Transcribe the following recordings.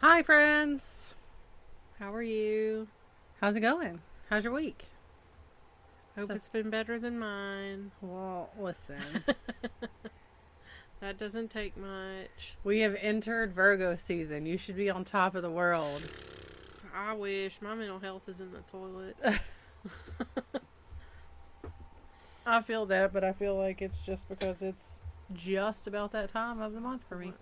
Hi, friends. How are you? How's it going? How's your week? Hope it's been better than mine. Well, listen. That doesn't take much. We have entered Virgo season. You should be on top of the world. I wish. My mental health is in the toilet. I feel that, but I feel like it's just because it's just about that time of the month for me.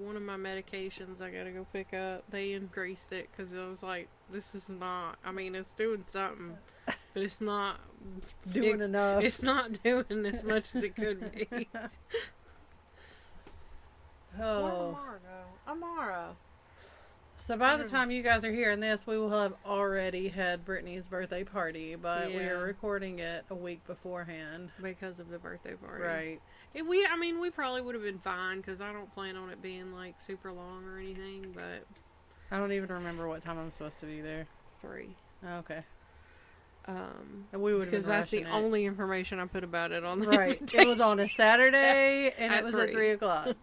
One of my medications I gotta go pick up, they increased it because I was like, this is not, I mean, it's doing something, but it's not Doing enough. It's not doing as much as it could be. Oh. Where'd Amara go? Amara. So by the time you guys are hearing this, we will have already had Brittany's birthday party, but we are recording it a week beforehand. Because of the birthday party. Right. We probably would have been fine because I don't plan on it being like super long or anything, but I don't even remember what time I'm supposed to be there. 3. Okay. And we would have because been that's the rushing only information I put about it on the Right. invitation. It was on a Saturday, and it was 3. at 3 o'clock.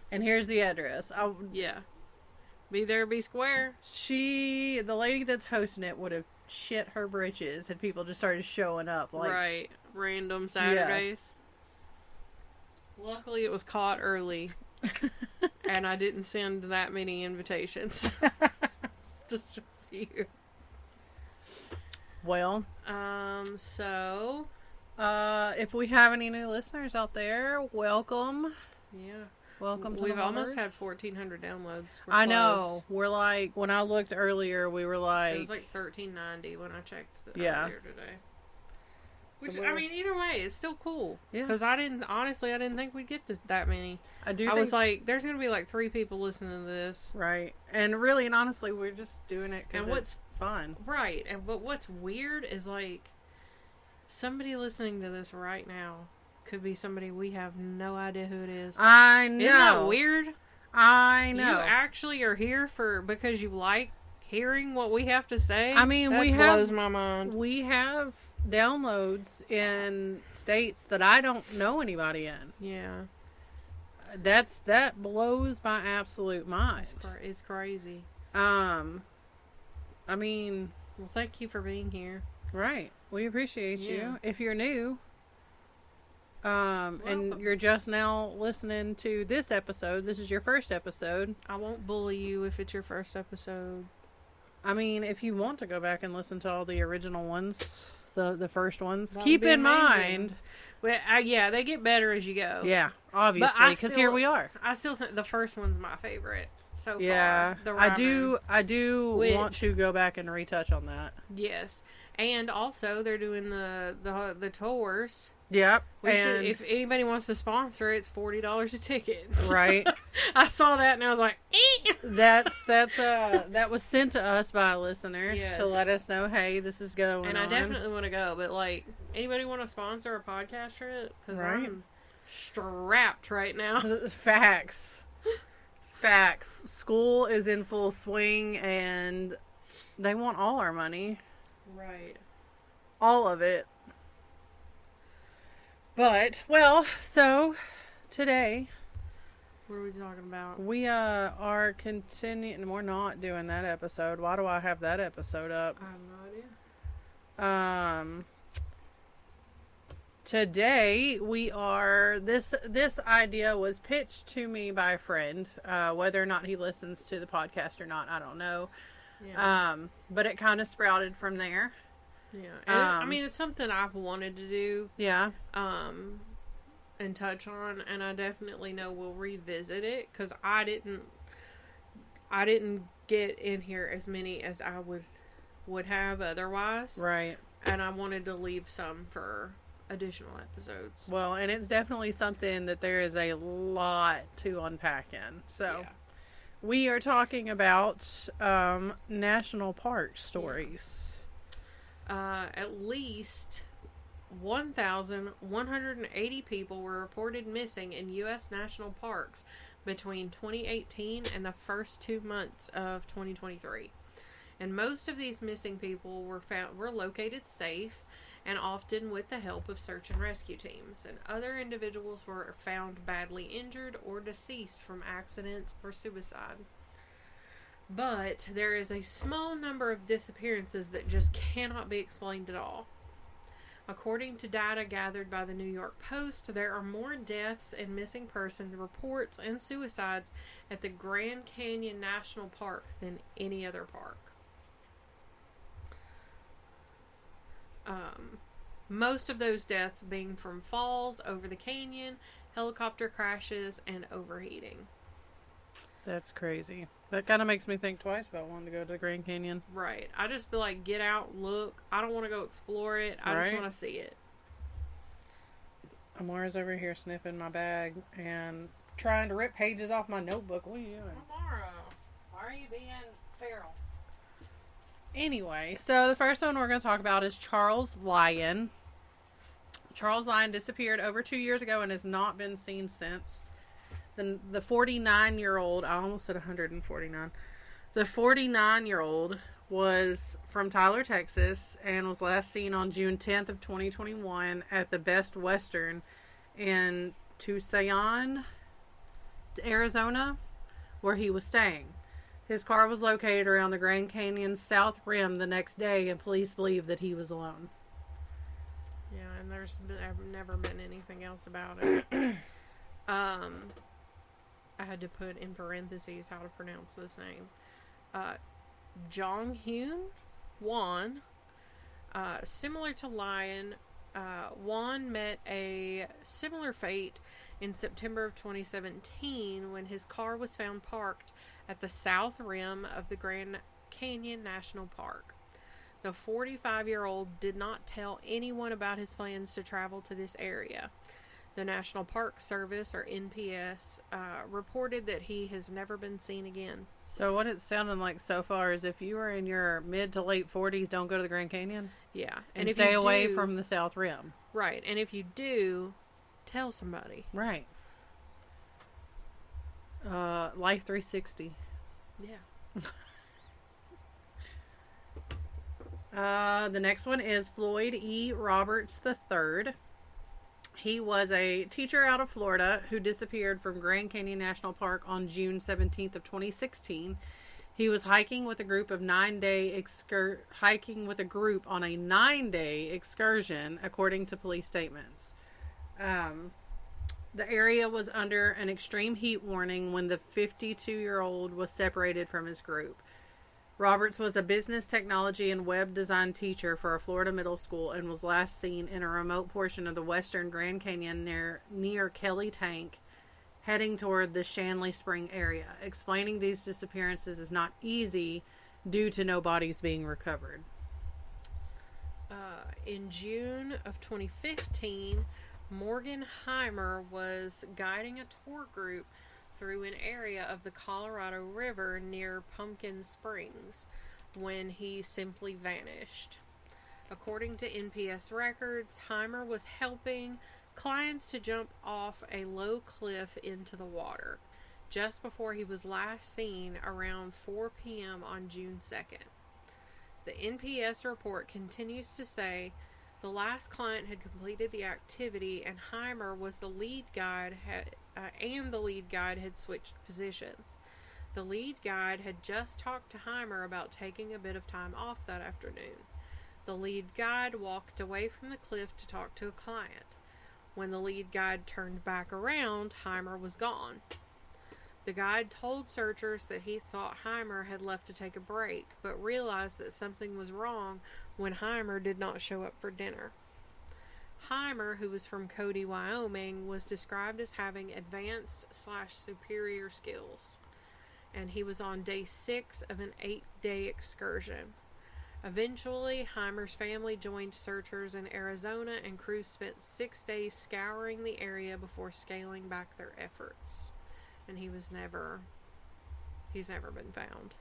And here's the address. Yeah. Be there, be square. The lady that's hosting it would have shit her britches had people just started showing up. Like, right. Random Saturdays. Yeah. Luckily, it was caught early. And I didn't send that many invitations. Just a few. Well. So. If we have any new listeners out there, welcome. Yeah. Welcome to We've the almost Hummers. had 1,400 downloads. I know. We're like, when I looked earlier, we were like... It was like 1,390 when I checked earlier today. Which, So I mean, either way, it's still cool. Yeah. Because I didn't think we'd get that many. I was like, there's going to be like 3 people listening to this. Right. And really and honestly, we're just doing it because it's fun. Right. But what's weird is like, somebody listening to this right now could be somebody we have no idea who it is. I know. Isn't that weird? I know. You actually are here because you like hearing what we have to say? I mean, that blows my mind. We have downloads in states that I don't know anybody in. Yeah. That blows my absolute mind. It's crazy. I mean... Well, thank you for being here. Right. We appreciate you. If you're new... Welcome. And you're just now listening to this episode. This is your first episode. I won't bully you if it's your first episode. I mean, if you want to go back and listen to all the original ones, the first ones, That'd keep be in amazing. mind. Well, yeah, they get better as you go. Yeah, obviously, because here we are. I still think the first one's my favorite so far. Yeah, I do want to go back and retouch on that. Yes, and also they're doing the tours. Yep. And if anybody wants to sponsor it, it's $40 a ticket. Right. I saw that and I was like, that was sent to us by a listener to let us know, hey, this is going on. And I definitely want to go, but like, anybody want to sponsor a podcast trip? Because I'm strapped right now. Facts. School is in full swing and they want all our money. Right. All of it. But, well, so, today... What are we talking about? We are continuing... We're not doing that episode. Why do I have that episode up? I have no idea. Today, we are... This idea was pitched to me by a friend. Whether or not he listens to the podcast or not, I don't know. Yeah. But it kind of sprouted from there. Yeah, and I mean, it's something I've wanted to do. Yeah. And touch on, and I definitely know we'll revisit it, because I didn't get in here as many as I would have otherwise. Right. And I wanted to leave some for additional episodes. Well, and it's definitely something that there is a lot to unpack in. So, we are talking about national park stories. At least 1,180 people were reported missing in U.S. national parks between 2018 and the first 2 months of 2023. And most of these missing people were located safe and often with the help of search and rescue teams. And other individuals were found badly injured or deceased from accidents or suicide. But there is a small number of disappearances that just cannot be explained at all. According to data gathered by the New York Post, there are more deaths and missing persons reports and suicides at the Grand Canyon National Park than any other park. Most of those deaths being from falls over the canyon, helicopter crashes, and overheating. That's crazy. That kind of makes me think twice about wanting to go to the Grand Canyon. Right. I just be like, get out, look. I don't want to go explore it. I just want to see it. Amara's over here sniffing my bag and trying to rip pages off my notebook. What are you doing? Amara, why are you being feral? Anyway, so the first one we're going to talk about is Charles Lyon. Charles Lyon disappeared over 2 years ago and has not been seen since. The 49-year-old, I almost said 149. The 49-year-old was from Tyler, Texas, and was last seen on June 10th of 2021 at the Best Western in Tucson, Arizona, where he was staying. His car was located around the Grand Canyon's south rim the next day, and police believe that he was alone. Yeah, and there's never been anything else about it. I had to put in parentheses how to pronounce this name. Jong-hyun Won. Similar to Lyon, Won met a similar fate in September of 2017 when his car was found parked at the south rim of the Grand Canyon National Park. The 45-year-old did not tell anyone about his plans to travel to this area. The National Park Service, or NPS, reported that he has never been seen again. So what it's sounding like so far is if you are in your mid to late 40s, don't go to the Grand Canyon. Yeah. And stay away from the South Rim. Right. And if you do, tell somebody. Right. Life 360. Yeah. The next one is Floyd E. Roberts III. He was a teacher out of Florida who disappeared from Grand Canyon National Park on June 17th of 2016. He was hiking with a group on a 9-day excursion, according to police statements. The area was under an extreme heat warning when the 52-year-old was separated from his group. Roberts was a business technology and web design teacher for a Florida middle school and was last seen in a remote portion of the western Grand Canyon near Kelly Tank, heading toward the Shanley Spring area. Explaining these disappearances is not easy due to no bodies being recovered. In June of 2015, Morgan Heimer was guiding a tour group through an area of the Colorado River near Pumpkin Springs when he simply vanished. According to NPS records, Heimer was helping clients to jump off a low cliff into the water just before he was last seen around 4 p.m. on June 2nd. The NPS report continues to say the last client had completed the activity and Heimer was the lead guide had switched positions. The lead guide had just talked to Heimer about taking a bit of time off that afternoon. The lead guide walked away from the cliff to talk to a client. When the lead guide turned back around, Heimer was gone. The guide told searchers that he thought Heimer had left to take a break, but realized that something was wrong when Heimer did not show up for dinner. Heimer, who was from Cody, Wyoming, was described as having advanced/superior skills, and he was on day 6 of an 8-day excursion. Eventually, Heimer's family joined searchers in Arizona, and crews spent 6 days scouring the area before scaling back their efforts. And he's never been found.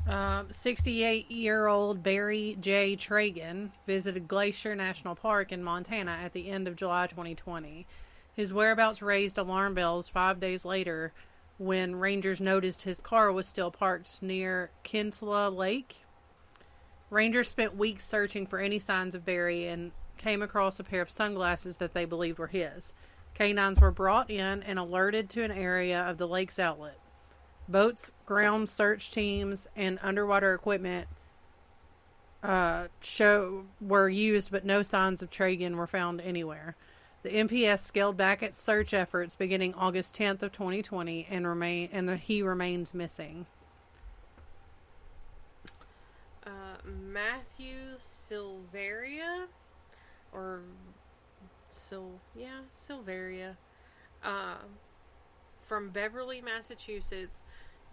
68-year-old Barry J. Tragan visited Glacier National Park in Montana at the end of July 2020. His whereabouts raised alarm bells 5 days later when rangers noticed his car was still parked near Kintla Lake. Rangers spent weeks searching for any signs of Barry and came across a pair of sunglasses that they believed were his. Canines were brought in and alerted to an area of the lake's outlet. Boats, ground search teams, and underwater equipment were used, but no signs of Tragan were found anywhere. The NPS scaled back its search efforts beginning August 10th of 2020, and he remains missing. Matthew Silveria, Silveria, from Beverly, Massachusetts,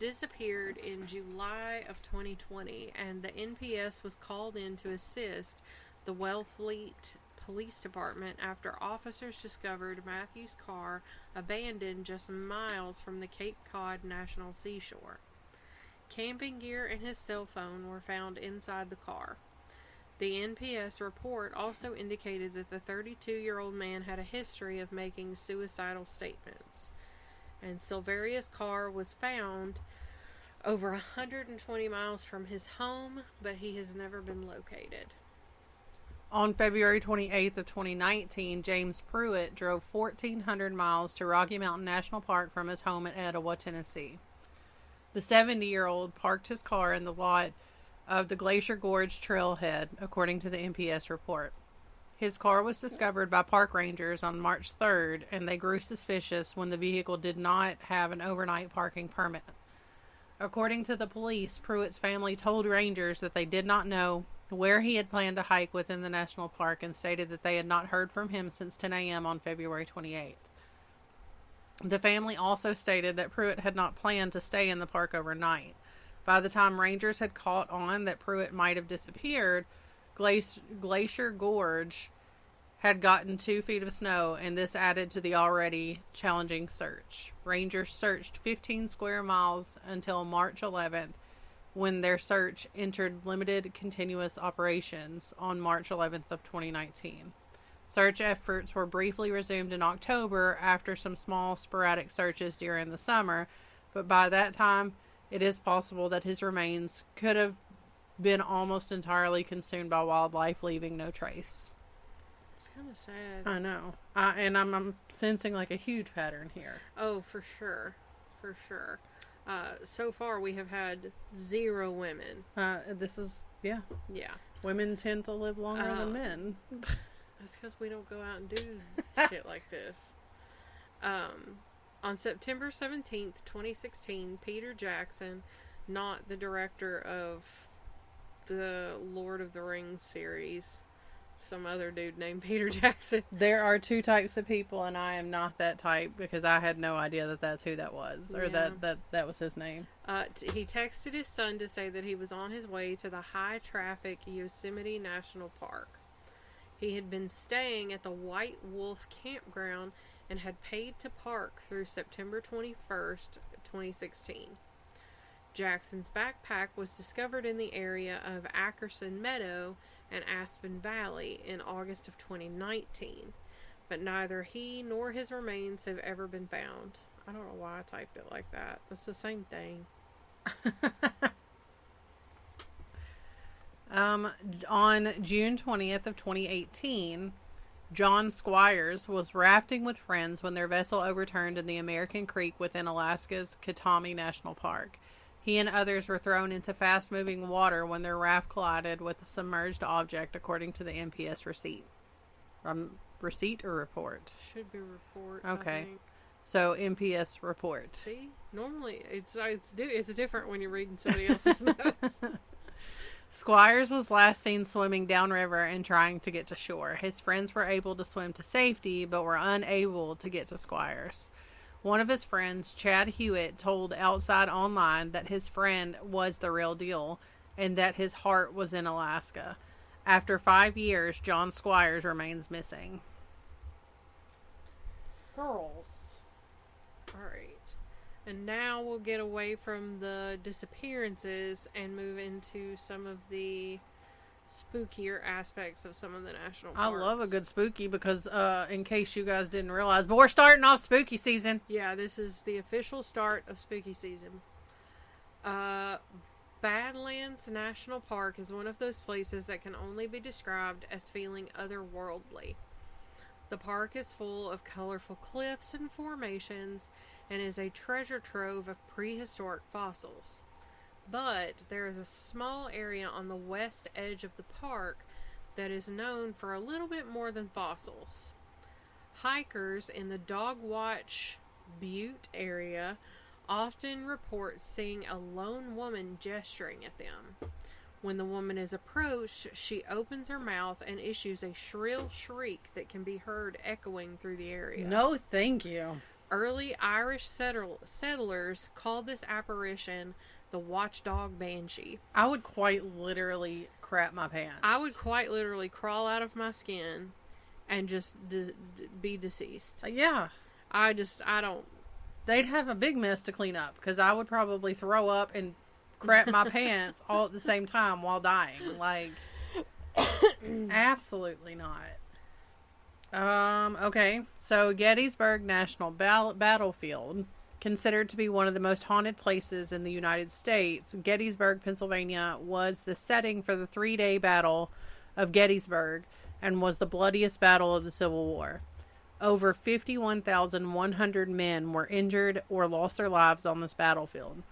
disappeared in July of 2020, and the NPS was called in to assist the Wellfleet Police Department after officers discovered Matthew's car abandoned just miles from the Cape Cod National Seashore. Camping gear and his cell phone were found inside the car. The NPS report also indicated that the 32-year-old man had a history of making suicidal statements. And Silveria's car was found over 120 miles from his home, but he has never been located. On February 28th of 2019, James Pruitt drove 1,400 miles to Rocky Mountain National Park from his home in Etowah, Tennessee. The 70-year-old parked his car in the lot of the Glacier Gorge trailhead, according to the NPS report. His car was discovered by park rangers on March 3rd, and they grew suspicious when the vehicle did not have an overnight parking permit. According to the police, Pruitt's family told rangers that they did not know where he had planned to hike within the national park and stated that they had not heard from him since 10 a.m. on February 28th. The family also stated that Pruitt had not planned to stay in the park overnight. By the time rangers had caught on that Pruitt might have disappeared, Glacier Gorge had gotten 2 feet of snow, and this added to the already challenging search. Rangers searched 15 square miles until March 11th, when their search entered limited continuous operations on March 11th of 2019. Search efforts were briefly resumed in October after some small sporadic searches during the summer, but by that time, it is possible that his remains could have been almost entirely consumed by wildlife, leaving no trace. It's kind of sad. I know. And I'm sensing like a huge pattern here. Oh, for sure. For sure. So far, we have had 0 women. Yeah. Women tend to live longer than men. That's because we don't go out and do shit like this. On September 17th, 2016, Peter Jackson, not the director of the Lord of the Rings series, some other dude named Peter Jackson. There are 2 types of people, and I am not that type because I had no idea that that's who that was, or that was his name. He texted his son to say that he was on his way to the high-traffic Yosemite National Park. He had been staying at the White Wolf Campground and had paid to park through September 21st, 2016. Jackson's backpack was discovered in the area of Ackerson Meadow and Aspen Valley in August of 2019, but neither he nor his remains have ever been found. I don't know why I typed it like that. It's the same thing. On June 20th of 2018, John Squires was rafting with friends when their vessel overturned in the American Creek within Alaska's Katami National Park. He and others were thrown into fast-moving water when their raft collided with a submerged object, according to the NPS receipt. Receipt or report? Should be report. Okay. So, NPS report. See? Normally, it's different when you're reading somebody else's notes. Squires was last seen swimming downriver and trying to get to shore. His friends were able to swim to safety, but were unable to get to Squires. One of his friends, Chad Hewitt, told Outside Online that his friend was the real deal and that his heart was in Alaska. After 5 years, John Squires remains missing. Girls. Alright. And now we'll get away from the disappearances and move into some of the spookier aspects of some of the national parks. I love a good spooky because, in case you guys didn't realize, but we're starting off spooky season. Yeah, this is the official start of spooky season. Badlands National Park is one of those places that can only be described as feeling otherworldly. The park is full of colorful cliffs and formations and is a treasure trove of prehistoric fossils. But there is a small area on the west edge of the park that is known for a little bit more than fossils. Hikers in the Dog Watch Butte area often report seeing a lone woman gesturing at them. When the woman is approached, she opens her mouth and issues a shrill shriek that can be heard echoing through the area. No, thank you. Early Irish settlers called this apparition the watchdog banshee. I would quite literally crap my pants. I would quite literally crawl out of my skin and just be deceased. Yeah. I don't... They'd have a big mess to clean up, because I would probably throw up and crap my pants all at the same time while dying. Like, absolutely not. Okay, so Gettysburg National Battlefield, considered to be one of the most haunted places in the United States. Gettysburg, Pennsylvania, was the setting for the 3-day Battle of Gettysburg and was the bloodiest battle of the Civil War. Over 51,100 men were injured or lost their lives on this battlefield.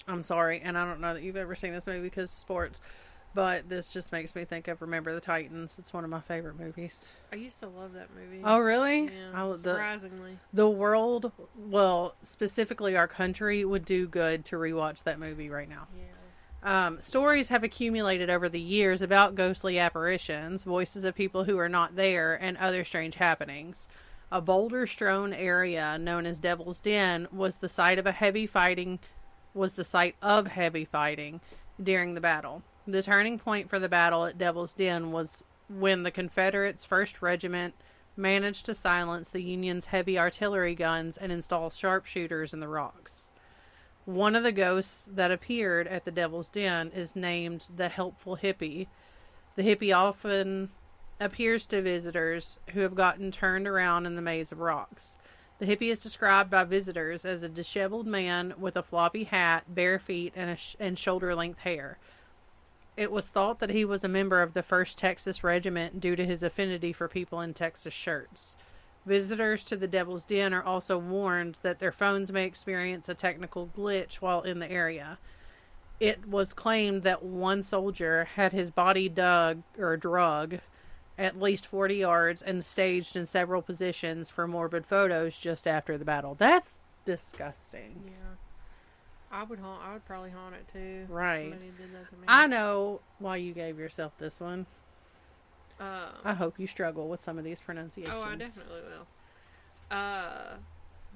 I'm sorry, and I don't know that you've ever seen this movie because of sports, but this just makes me think of Remember the Titans. It's one of my favorite movies. I used to love that movie. Oh, really? Yeah, surprisingly. The world, well, specifically our country, would do good to rewatch that movie right now. Yeah. Stories have accumulated over the years about ghostly apparitions, voices of people who are not there, and other strange happenings. A boulder-strewn area known as Devil's Den was the site of heavy fighting during the battle. The turning point for the battle at Devil's Den was when the Confederates' 1st Regiment managed to silence the Union's heavy artillery guns and install sharpshooters in the rocks. One of the ghosts that appeared at the Devil's Den is named the Helpful Hippie. The hippie often appears to visitors who have gotten turned around in the maze of rocks. The hippie is described by visitors as a disheveled man with a floppy hat, bare feet, and shoulder-length hair. It was thought that he was a member of the 1st Texas Regiment due to his affinity for people in Texas shirts. Visitors to the Devil's Den are also warned that their phones may experience a technical glitch while in the area. It was claimed that one soldier had his body drug at least 40 yards and staged in several positions for morbid photos just after the battle. That's disgusting. Yeah. I would probably haunt it too. Right. Somebody did that to me. I know why you gave yourself this one. I hope you struggle with some of these pronunciations. Oh, I definitely will.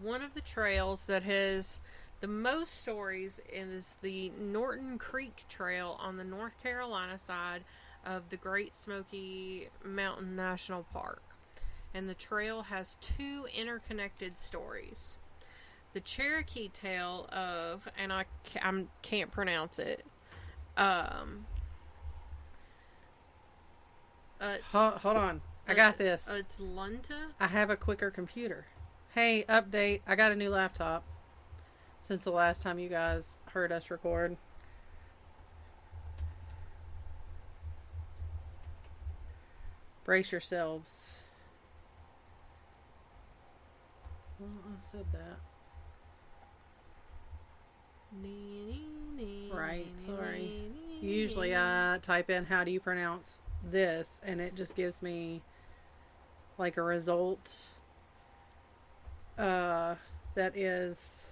One of the trails that has the most stories is the Norton Creek Trail on the North Carolina side of the Great Smoky Mountain National Park. And the trail has 2 interconnected stories. The Cherokee tale of, and I can't pronounce it, hold on. I got this. It's Lunta? I have a quicker computer. Hey, update. I got a new laptop since the last time you guys heard us record. Brace yourselves. Well, I said that. Right, sorry. Usually I type in how do you pronounce this and it just gives me like a result that is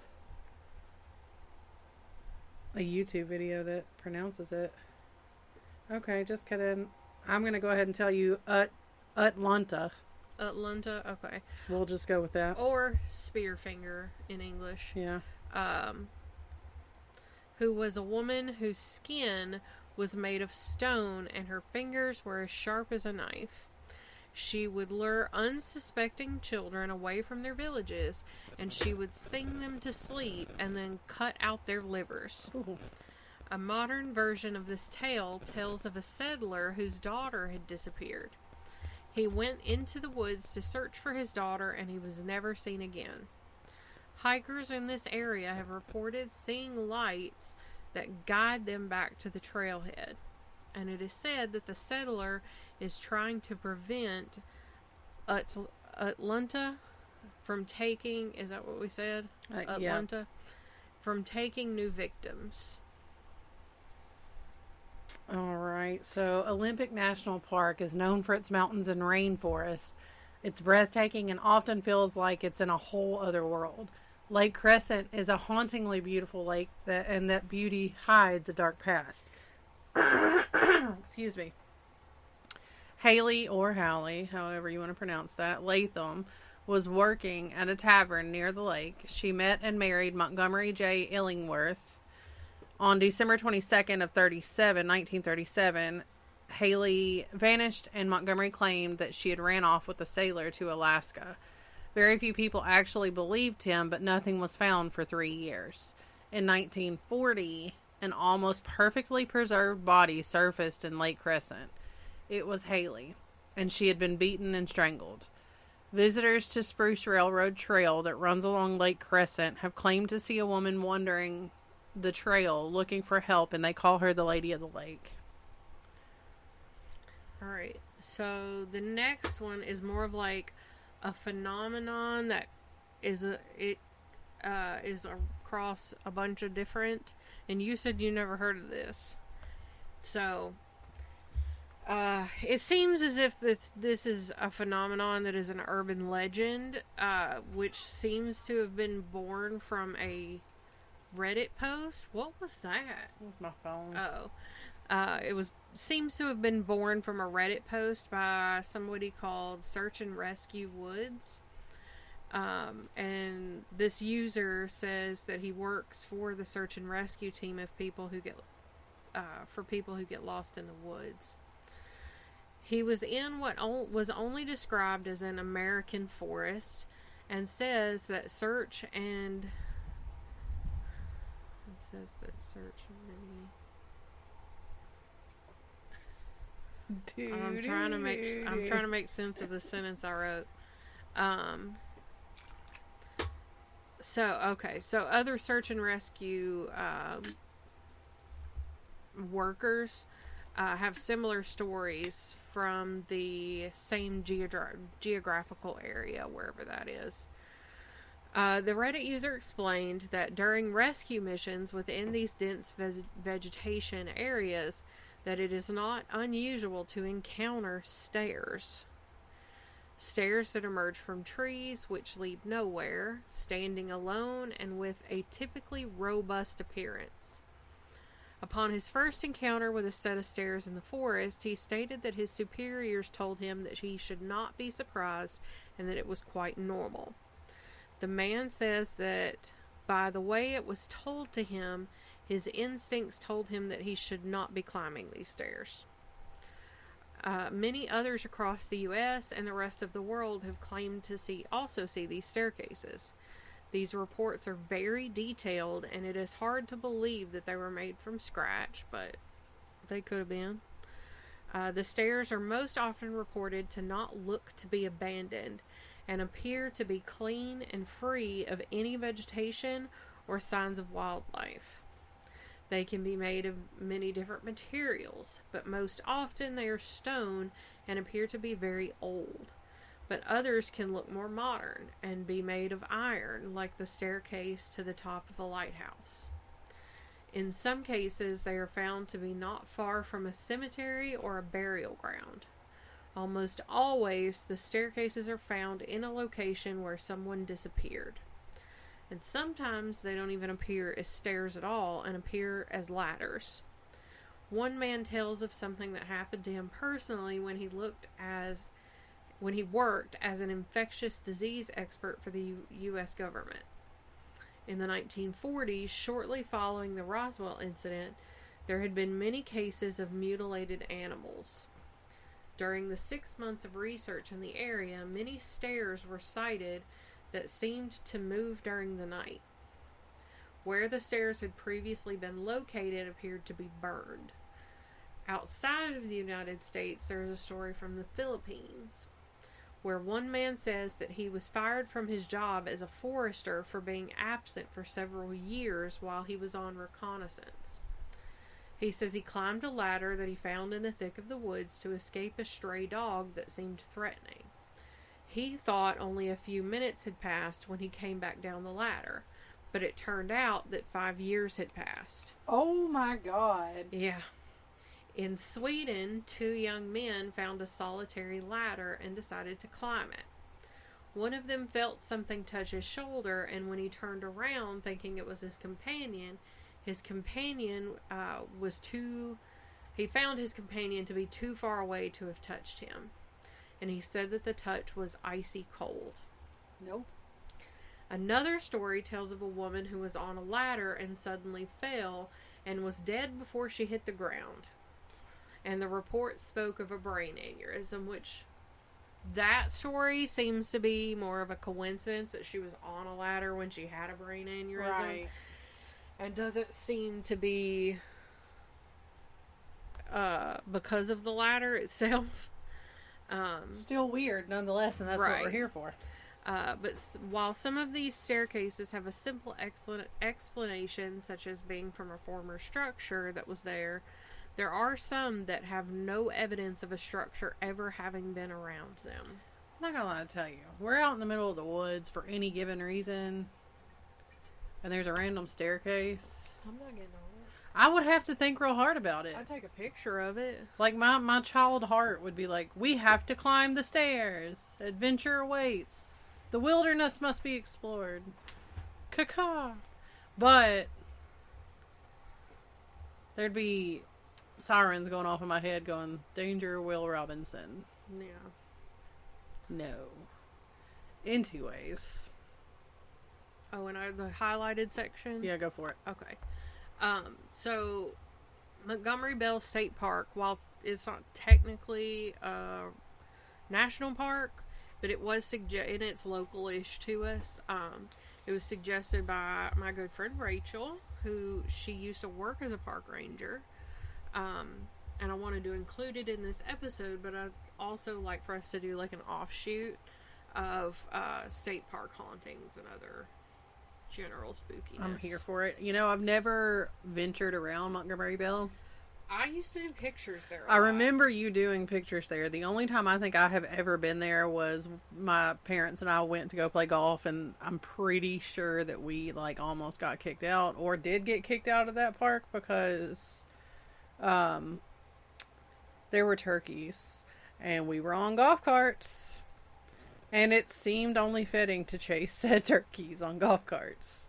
a YouTube video that pronounces it. Okay, just kidding. I'm going to go ahead and tell you Atlanta. Atlanta, okay. We'll just go with that. Or Spearfinger in English. Yeah. Who was a woman whose skin was made of stone and her fingers were as sharp as a knife. She would lure unsuspecting children away from their villages, and she would sing them to sleep and then cut out their livers. Ooh. A modern version of this tale tells of a settler whose daughter had disappeared. He went into the woods to search for his daughter, and he was never seen again. Hikers in this area have reported seeing lights that guide them back to the trailhead. And it is said that the settler is trying to prevent Atlanta from taking, is that what we said? Atlanta? Yeah. From taking new victims. All right. So, Olympic National Park is known for its mountains and rainforest. It's breathtaking and often feels like it's in a whole other world. Lake Crescent is a hauntingly beautiful lake that beauty hides a dark past. Excuse me. Haley, or Hallie, however you want to pronounce that, Latham, was working at a tavern near the lake. She met and married Montgomery J. Illingworth on December 22nd of 1937. Haley vanished, and Montgomery claimed that she had ran off with a sailor to Alaska. Very few people actually believed him, but nothing was found for 3 years. In 1940, an almost perfectly preserved body surfaced in Lake Crescent. It was Haley, and she had been beaten and strangled. Visitors to Spruce Railroad Trail that runs along Lake Crescent have claimed to see a woman wandering the trail looking for help, and they call her the Lady of the Lake. Alright, so the next one is more of like a phenomenon that is across a bunch of different, and you said you never heard of this. So it seems as if this is a phenomenon that is an urban legend, which seems to have been born from a Reddit post. What was that? That was my phone. It seems to have been born from a Reddit post by somebody called Search and Rescue Woods. And this user says that he works for the search and rescue team of people who get lost in the woods. He was in what was only described as an American forest, and says that search and I'm trying to make sense of the sentence I wrote. So other search and rescue workers have similar stories from the same geographical area, wherever that is. The Reddit user explained that during rescue missions within these dense vegetation areas, that it is not unusual to encounter stairs. Stairs that emerge from trees, which lead nowhere, standing alone and with a typically robust appearance. Upon his first encounter with a set of stairs in the forest, he stated that his superiors told him that he should not be surprised and that it was quite normal. The man says that by the way it was told to him, his instincts told him that he should not be climbing these stairs. Many others across the U.S. and the rest of the world have claimed to also see these staircases. These reports are very detailed, and it is hard to believe that they were made from scratch, but they could have been. The stairs are most often reported to not look to be abandoned, and appear to be clean and free of any vegetation or signs of wildlife. They can be made of many different materials, but most often they are stone and appear to be very old. But others can look more modern and be made of iron, like the staircase to the top of a lighthouse. In some cases, they are found to be not far from a cemetery or a burial ground. Almost always, the staircases are found in a location where someone disappeared. And sometimes they don't even appear as stairs at all and appear as ladders. One man tells of something that happened to him personally when he worked as an infectious disease expert for the U.S. government. In the 1940s, shortly following the Roswell incident, there had been many cases of mutilated animals. During the 6 months of research in the area, many stairs were sighted that seemed to move during the night. Where the stairs had previously been located appeared to be burned. Outside of the United States, there is a story from the Philippines, where one man says that he was fired from his job as a forester for being absent for several years while he was on reconnaissance. He says he climbed a ladder that he found in the thick of the woods to escape a stray dog that seemed threatening. He thought only a few minutes had passed when he came back down the ladder, but it turned out that 5 years had passed. Oh my God. Yeah. In Sweden, 2 young men found a solitary ladder and decided to climb it. One of them felt something touch his shoulder, and when he turned around thinking it was his companion he found his companion to be too far away to have touched him. And he said that the touch was icy cold. Nope. Another story tells of a woman who was on a ladder and suddenly fell and was dead before she hit the ground. And the report spoke of a brain aneurysm, which that story seems to be more of a coincidence that she was on a ladder when she had a brain aneurysm. Right. And doesn't seem to be because of the ladder itself. Still weird nonetheless, and that's right. what we're here for. But while some of these staircases have a simple explanation, such as being from a former structure that was there are some that have no evidence of a structure ever having been around them. I'm not gonna lie to tell you. We're out in the middle of the woods for any given reason, and there's a random staircase. I'm not getting on it. I would have to think real hard about it. I'd take a picture of it. Like, my child heart would be like, we have to climb the stairs. Adventure awaits. The wilderness must be explored. Caca. But there'd be sirens going off in my head going, danger, Will Robinson. Yeah. No. Anyways. Oh, and the highlighted section? Yeah, go for it. Okay. So Montgomery Bell State Park, while it's not technically a national park, but it was and it's local-ish to us. It was suggested by my good friend Rachel, who she used to work as a park ranger. And I wanted to include it in this episode, but I'd also like for us to do like an offshoot of state park hauntings and other general spookiness. I'm here for it. You know, I've never ventured around Montgomery Bell. I used to do pictures there. I remember you doing pictures there. The only time I think I have ever been there was my parents and I went to go play golf, and I'm pretty sure that we like almost got kicked out, or did get kicked out of that park because there were turkeys and we were on golf carts. And it seemed only fitting to chase said turkeys on golf carts.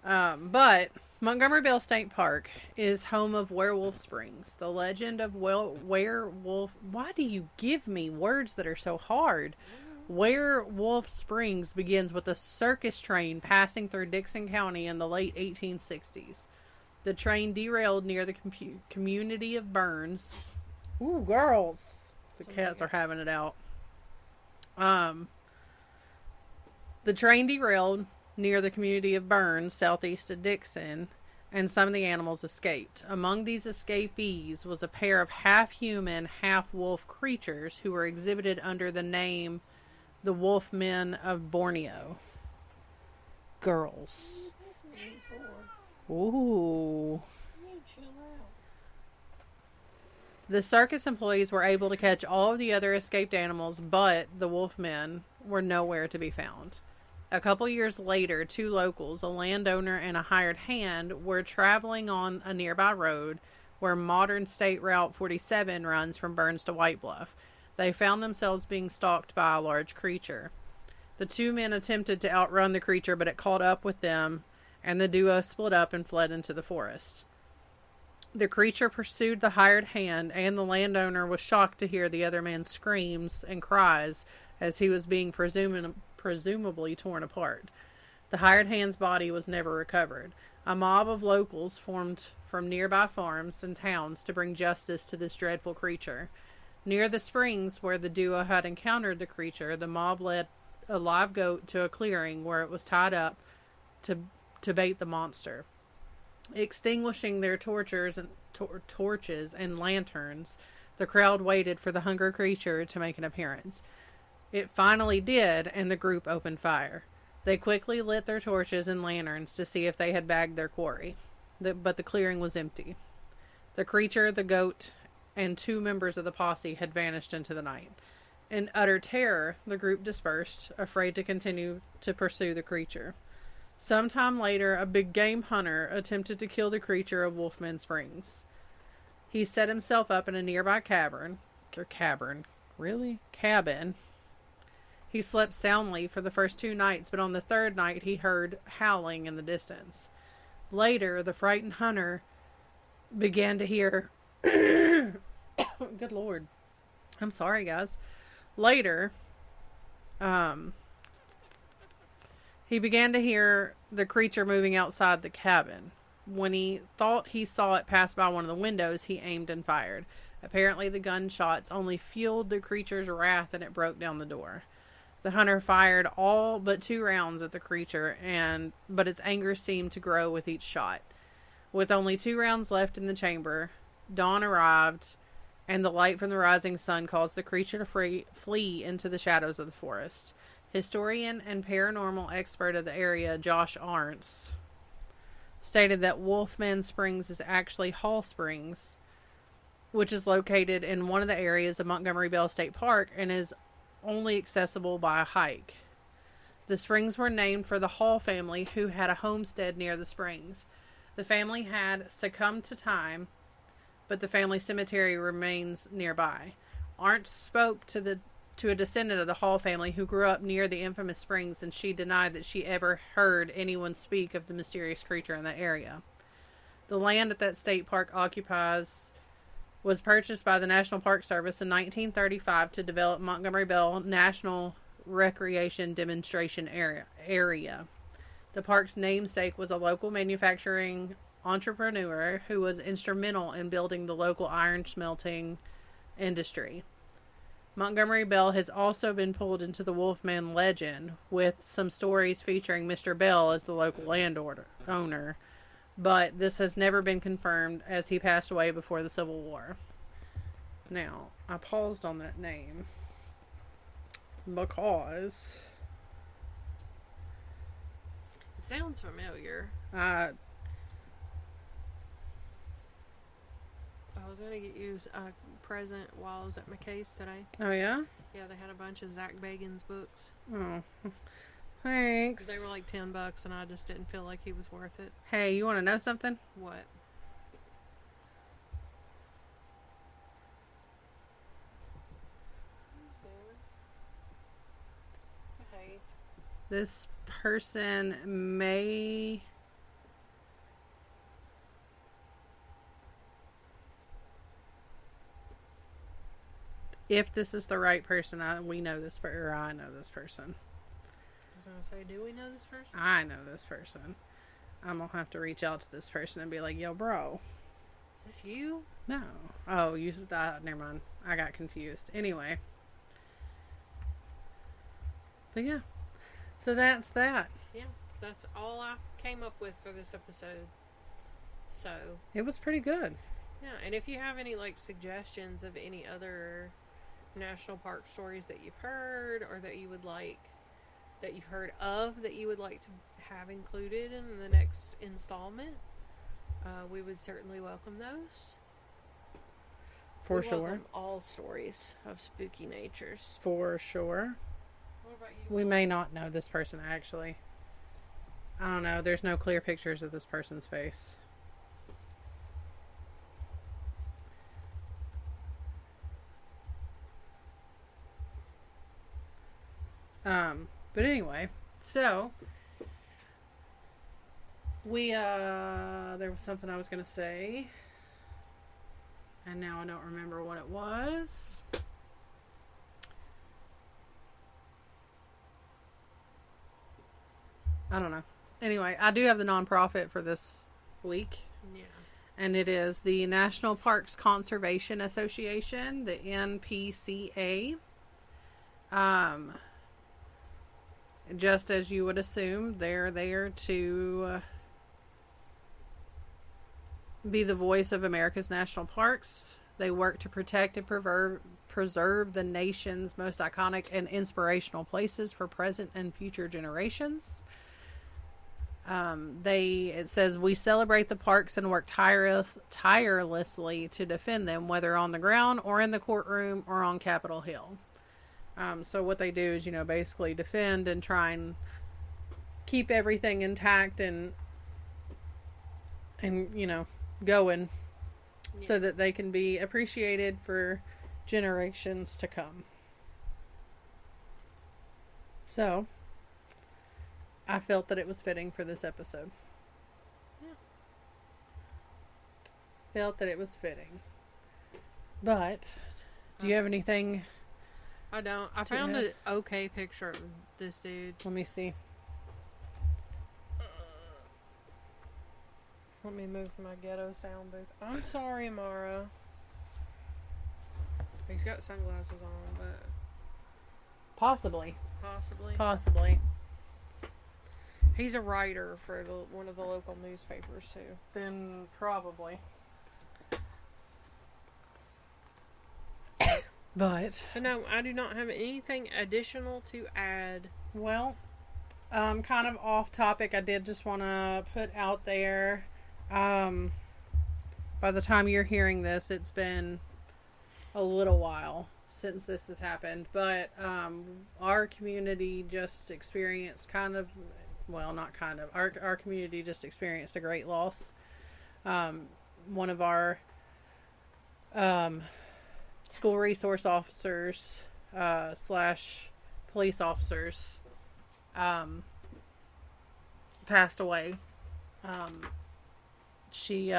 But Montgomery Bell State Park is home of Werewolf Springs. The legend of Werewolf... Why do you give me words that are so hard? Werewolf Springs begins with a circus train passing through Dixon County in the late 1860s. The train derailed near the community of Burns. Ooh, girls! The cats are having it out. The train derailed near the community of Burns, southeast of Dixon, and some of the animals escaped. Among these escapees was a pair of half-human, half-wolf creatures who were exhibited under the name the Wolfmen of Borneo. Girls. Ooh. The circus employees were able to catch all of the other escaped animals, but the Wolfmen were nowhere to be found. A couple years later, 2 locals, a landowner and a hired hand, were traveling on a nearby road where modern State Route 47 runs from Burns to White Bluff. They found themselves being stalked by a large creature. The 2 men attempted to outrun the creature, but it caught up with them, and the duo split up and fled into the forest. The creature pursued the hired hand, and the landowner was shocked to hear the other man's screams and cries as he was being presumably torn apart. The hired hand's body was never recovered. A mob of locals formed from nearby farms and towns to bring justice to this dreadful creature. Near the springs where the duo had encountered the creature, the mob led a live goat to a clearing where it was tied up to bait the monster. Extinguishing their torches and lanterns, the crowd waited for the hungry creature to make an appearance. It finally did, and the group opened fire. They quickly lit their torches and lanterns to see if they had bagged their quarry, but the clearing was empty. The creature, the goat, and 2 members of the posse had vanished into the night. In utter terror, the group dispersed, afraid to continue to pursue the creature. Sometime later, a big game hunter attempted to kill the creature of Wolfman Springs. He set himself up in a nearby cabin. He slept soundly for the first 2 nights, but on the 3rd night he heard howling in the distance. Later, the frightened hunter began to hear... Good Lord. I'm sorry, guys. Later, he began to hear the creature moving outside the cabin. When he thought he saw it pass by one of the windows, he aimed and fired. Apparently, the gunshots only fueled the creature's wrath and it broke down the door. The hunter fired all but 2 rounds at the creature, but its anger seemed to grow with each shot. With only 2 rounds left in the chamber, dawn arrived, and the light from the rising sun caused the creature to flee into the shadows of the forest. Historian and paranormal expert of the area, Josh Arntz, stated that Wolfman Springs is actually Hall Springs, which is located in one of the areas of Montgomery Bell State Park and is only accessible by a hike. The springs were named for the Hall family, who had a homestead near the springs. The family had succumbed to time, but the family cemetery remains nearby. Arndt spoke to a descendant of the Hall family who grew up near the infamous springs, and she denied that she ever heard anyone speak of the mysterious creature in that area. The land that state park occupies was purchased by the National Park Service in 1935 to develop Montgomery Bell National Recreation Demonstration Area. The park's namesake was a local manufacturing entrepreneur who was instrumental in building the local iron smelting industry. Montgomery Bell has also been pulled into the Wolfman legend, with some stories featuring Mr. Bell as the local landowner, but this has never been confirmed as he passed away before the Civil War. Now, I paused on that name because it sounds familiar. I was going to get you a present while I was at McKay's today. Oh, yeah? Yeah, they had a bunch of Zach Bagans books. Oh, thanks. They were like $10, and I just didn't feel like he was worth it. Hey, you want to know something? What? Okay. This person may... If this is the right person, I know this person. I was going to say, do we know this person? I know this person. I'm going to have to reach out to this person and be like, yo, bro. Is this you? No. Oh, never mind. I got confused. Anyway. But yeah. So that's that. Yeah, that's all I came up with for this episode. So. It was pretty good. Yeah, and if you have any, suggestions of any other national park stories that you've heard or that you would like, that you've heard of, that you would like to have included in the next installment, we would certainly welcome those. For sure. Welcome all stories of spooky natures. For sure. What about you? We may not know this person, actually. I don't know. There's no clear pictures of this person's face. But anyway, so there was something I was going to say, and now I don't remember what it was. I don't know. Anyway, I do have the nonprofit for this week. Yeah. And it is the National Parks Conservation Association, the NPCA. Just as you would assume, they're there to be the voice of America's national parks. They work to protect and preserve the nation's most iconic and inspirational places for present and future generations. It says, we celebrate the parks and work tirelessly to defend them, whether on the ground or in the courtroom or on Capitol Hill. So what they do is, basically defend and try and keep everything intact and going so that they can be appreciated for generations to come. So I felt that it was fitting for this episode. Yeah. Felt that it was fitting. But, do you have anything? I don't. I found an okay picture of this dude. Let me see. Let me move my ghetto sound booth. I'm sorry, Mara. He's got sunglasses on, but... Possibly. He's a writer for one of the local newspapers, too. Then probably. But no, I do not have anything additional to add. Well, kind of off topic, I did just want to put out there, by the time you're hearing this, it's been a little while since this has happened, but our community just experienced our community just experienced a great loss. One of our school resource officers / police officers passed away. She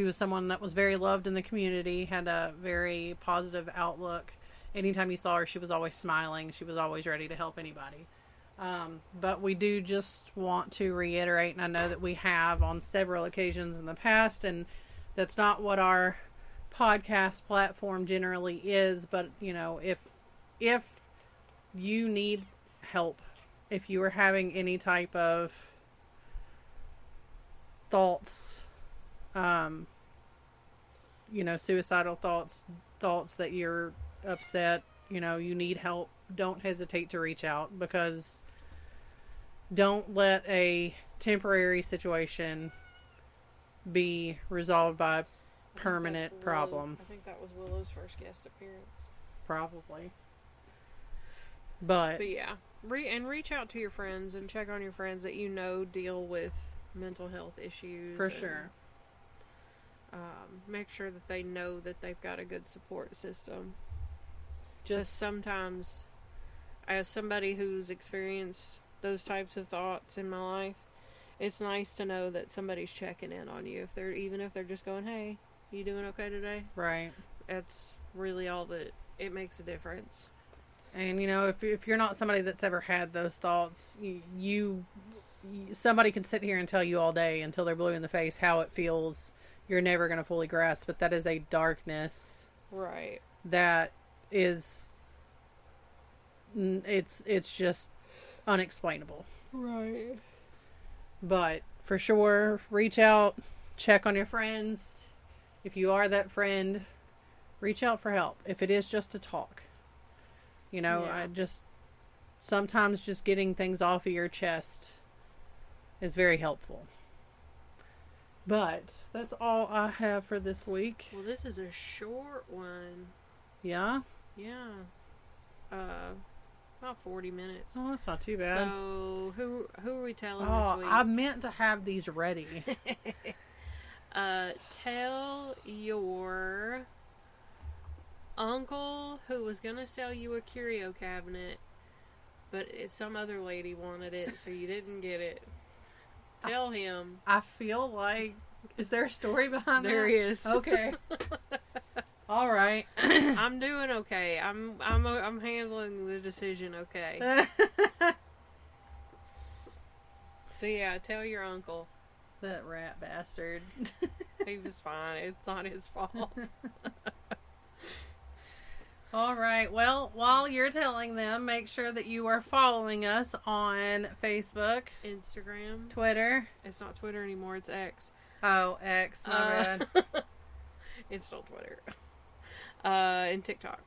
was someone that was very loved in the community, had a very positive outlook. Anytime you saw her, she was always smiling. She was always ready to help anybody. But we do just want to reiterate, and I know that we have on several occasions in the past, and that's not what our podcast platform generally is, but if you need help, if you are having any type of thoughts, suicidal thoughts that you're upset, you need help, don't hesitate to reach out, because don't let a temporary situation be resolved by a permanent problem. I think that was Willow's first guest appearance. Probably. But yeah, reach out to your friends and check on your friends that deal with mental health issues. For sure. Make sure that they know that they've got a good support system. Just sometimes, as somebody who's experienced those types of thoughts in my life, it's nice to know that somebody's checking in on you. Even if they're just going, "Hey, you doing okay today?" Right. That's really all that it makes a difference. And if you're not somebody that's ever had those thoughts, somebody can sit here and tell you all day until they're blue in the face how it feels. You're never going to fully grasp, but that is a darkness. Right. That is, it's just unexplainable. Right. But for sure, reach out, check on your friends. If you are that friend, reach out for help. If it is just to talk, sometimes just getting things off of your chest is very helpful. But that's all I have for this week. Well, this is a short one. Yeah? Yeah. About 40 minutes. Oh, that's not too bad. So, who are we telling this week? I meant to have these ready. Tell your uncle who was going to sell you a curio cabinet, but some other lady wanted it, so you didn't get it. Tell him. I feel like... Is there a story behind there that? There is. Okay. All right. I'm doing okay. I'm handling the decision okay. So yeah, tell your uncle. That rat bastard. He was fine. It's not his fault. All right. Well, while you're telling them, make sure that you are following us on Facebook, Instagram, Twitter. It's not Twitter anymore. It's X. Oh, X. My bad. It's still Twitter. And TikTok.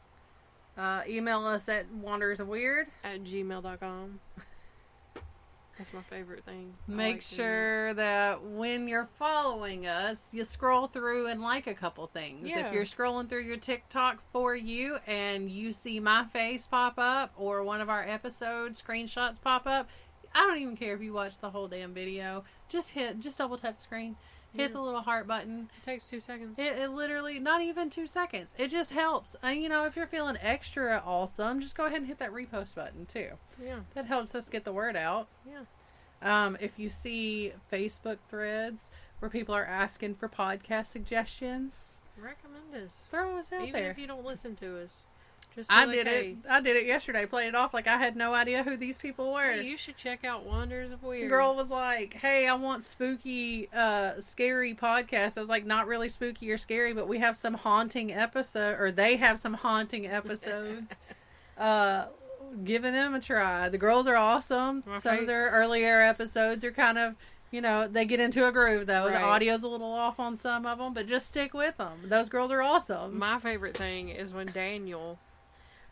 Email us at wandersofweird @gmail.com. That's my favorite thing. Make sure that when you're following us, you scroll through and like a couple things. Yeah. If you're scrolling through your TikTok for you and you see my face pop up or one of our episode screenshots pop up, I don't even care if you watch the whole damn video. Just double tap the screen. Hit the little heart button. It takes 2 seconds. It literally, not even 2 seconds. It just helps. And, you know, if you're feeling extra awesome, just go ahead and hit that repost button, too. Yeah. That helps us get the word out. Yeah. If you see Facebook threads where people are asking for podcast suggestions, recommend us. Throw us out Even there. Even if you don't listen to us. Just I did it yesterday. Played it off like I had no idea who these people were. Hey, you should check out Wonders of Weird. Girl was like, "Hey, I want spooky, scary podcast." I was like, "Not really spooky or scary, but we have some haunting episode, or they have some haunting episodes." Giving them a try. The girls are awesome. Some of their earlier episodes are kind of, you know, they get into a groove though. Right. The audio's a little off on some of them, but just stick with them. Those girls are awesome. My favorite thing is when Daniel.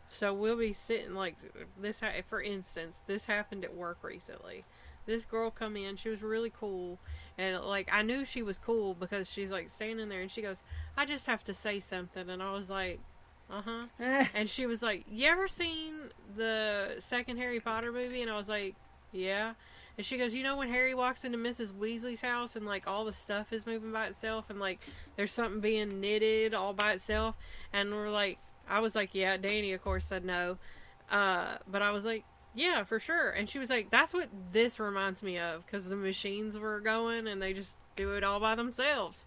So we'll be sitting like this. For instance, this happened at work recently. This girl come in. She was really cool, and like I knew she was cool because she's like standing there, and she goes, "I just have to say something," and I was like, and she was like, "You ever seen the second Harry Potter movie?" And I was like, "Yeah." And she goes, "You know when Harry walks into Mrs. Weasley's house and like all the stuff is moving by itself and like there's something being knitted all by itself?" And we're like, I was like, "Yeah." Danny, of course, said no. But I was like, "Yeah, for sure." And she was like, "That's what this reminds me of." Because the machines were going and they just do it all by themselves.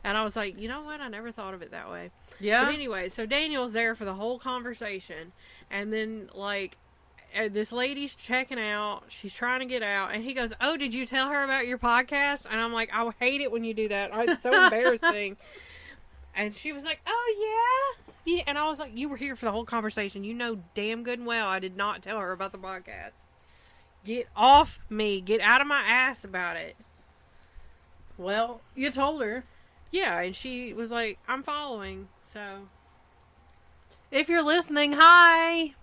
And I was like, you know what? I never thought of it that way. Yeah. But anyway, so Daniel's there for the whole conversation. And then, like, this lady's checking out. She's trying to get out. And he goes, "Oh, did you tell her about your podcast?" And I'm like, I hate it when you do that. It's so embarrassing. And she was like, "Oh, yeah." And I was like, "You were here for the whole conversation. You know damn good and well I did not tell her about the podcast. Get off me. Get out of my ass about it." Well, you told her. Yeah, and she was like, "I'm following." So, if you're listening, hi.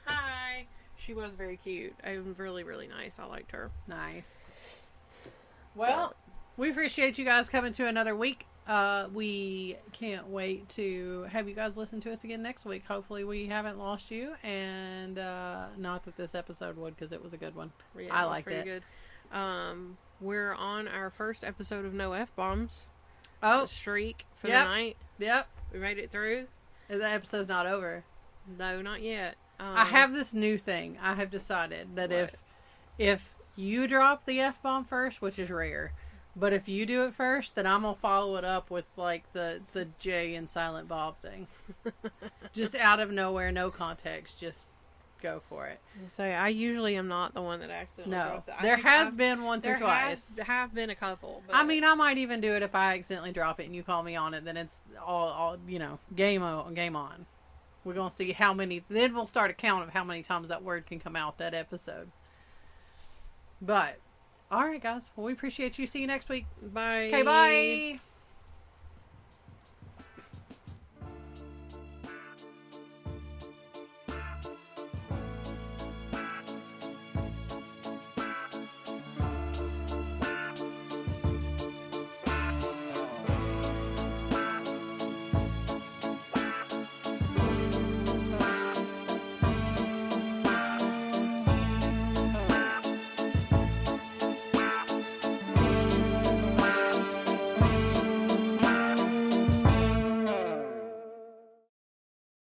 Hi. She was very cute. And really, really nice. I liked her. Nice. Well, we appreciate you guys coming to another week. We can't wait to have you guys listen to us again next week. Hopefully we haven't lost you, and not that this episode would, because it was a good one. Yeah, I liked it. Pretty good. We're on our first episode of No F-Bombs. Streak for the night. Yep. We made it through. The episode's not over. No, not yet. I have this new thing. I have decided that if you drop the F-bomb first, which is rare, but if you do it first, then I'm going to follow it up with, like, the Jay and Silent Bob thing. Just out of nowhere, no context, just go for it. So I usually am not the one that accidentally drops it. There has been once or twice. There have been a couple. But I mean, I might even do it if I accidentally drop it and you call me on it, then it's all you know, game on. We're going to see how many, then we'll start a count of how many times that word can come out that episode. But, alright guys, well we appreciate you. See you next week. Bye. Okay, bye.